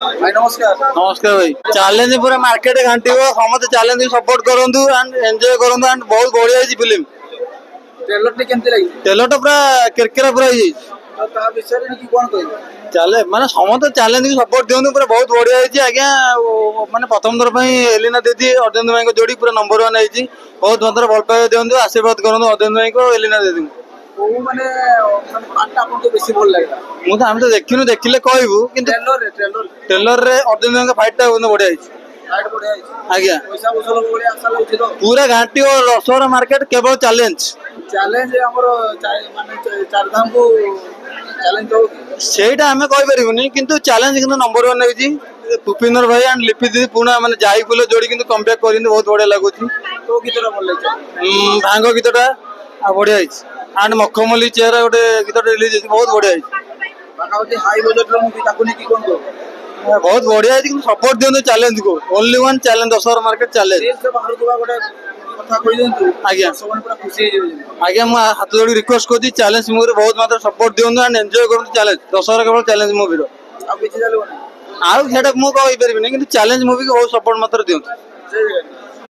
भाई नमस्कार। नमस्कार भाई। चैलेंज पूरा मार्केट घाटी समस्त चैलेंज सपोर्ट करूँ एंड एंजॉय करूँ एंड बहुत बढ़िया फिल्म। ट्रेलर टी केमती लगी? ट्रेलर तो पूरा किरकिरा पूरा तो ता विषय रे की कोन कहि? चले माने समस्त चैलेंज को सपोर्ट दियंतु पूरा बहुत बढ़िया आज्ञा माने प्रथम थर एलिना दीदी अर्जुन भाई को जोड़ी पूरा नंबर 1 है। बहुत मात्रा भल पाइबा दियंतु आशीर्वाद करूँ अर्जुन भाई को एलिना दीदी को माने माने पार्ट आपन को बेसी भल लागला। मु तो हम तो देखिनु देखिले कहबू किंतु ट्रेलर रे अर्जुन भाई का फाइट टा बहुत बढ़िया फाइट बढ़िया है। आज्ञा पैसा उसल बढ़िया आशा लागछि तो पूरा घाटी और रसोड़ा मार्केट केवल चैलेंज चैलेंज हमर माने चार धाम को चैलेंज हो सेटा हमें कहि परिबुनी किंतु चैलेंज किंतु नंबर 1 है भूपिंदर भाई एंड लिपि दीदी पुणा माने जाई फुल जोड़ी किंतु कमबैक करिन बहुत बढ़िया लागुची। तो गीतरा भल लागछि भांग गीतटा आ बढ़िया एंड मखमली चेहरा गोटे गीतटा रिलीज बहुत बढ़िया बाकावती हाई बजट रो मूवी ताकू नेकी कोन को बहुत बढ़िया किंतु सपोर्ट दियंतु चैलेंज को only one challenge Dussehra market challenge देश से बाहर दुबा गोटे कथा कहि देंतु आज्ञा सबन पूरा खुशी हो जाय। आज्ञा मु हाथ जोड़ी रिक्वेस्ट करछि चैलेंज मूवी बहुत मात्रा सपोर्ट दियंतु एंड एंजॉय करंतु चैलेंज दशहरा केवल चैलेंज मूवी रो अब किछि जालो आउ सेटा मु कहि परिबिनी किंतु चैलेंज मूवी को बहुत सपोर्ट मात्रा दियंतु।